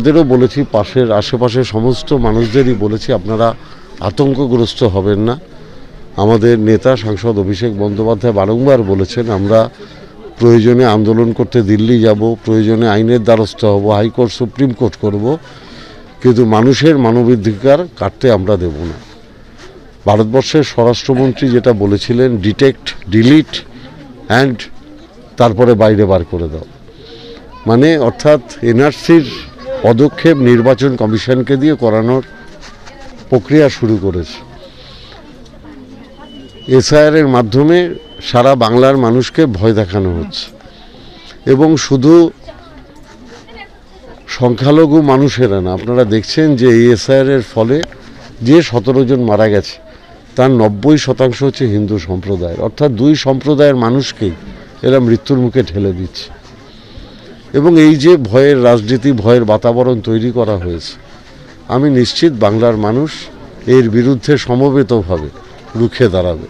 এদেরও বলেছি, পাশের আশেপাশের সমস্ত মানুষদেরই বলেছি আপনারা আতঙ্কগ্রস্ত হবেন না। আমাদের নেতা সাংসদ অভিষেক বন্দ্যোপাধ্যায় বারংবার বলেছেন আমরা প্রয়োজনে আন্দোলন করতে দিল্লি যাব, প্রয়োজনে আইনের দ্বারস্থ হব, হাইকোর্ট সুপ্রিম কোর্ট করব, কিন্তু মানুষের মানবাধিকার কাটতে আমরা দেব না। ভারতবর্ষের স্বরাষ্ট্রমন্ত্রী যেটা বলেছিলেন, ডিটেক্ট, ডিলিট অ্যান্ড তারপরে বাইরে বার করে দাও, মানে অর্থাৎ এনআরসির পদক্ষেপ নির্বাচন কমিশনকে দিয়ে করানোর প্রক্রিয়া শুরু করেছে। এসআইআর এর মাধ্যমে সারা বাংলার মানুষকে ভয় দেখানো হচ্ছে, এবং শুধু সংখ্যালঘু মানুষেরা না, আপনারা দেখছেন যে এই এসআইআর এর ফলে যে 17 জন মারা গেছে তার 90% হচ্ছে হিন্দু সম্প্রদায়ের, অর্থাৎ দুই সম্প্রদায়ের মানুষকেই এরা মৃত্যুর মুখে ঠেলে দিচ্ছে। এবং এই যে ভয়ের রাজনীতি, ভয়ের বাতাবরণ তৈরি করা হয়েছে, আমি নিশ্চিত বাংলার মানুষ এর বিরুদ্ধে সমবেতভাবে রুখে দাঁড়াবে।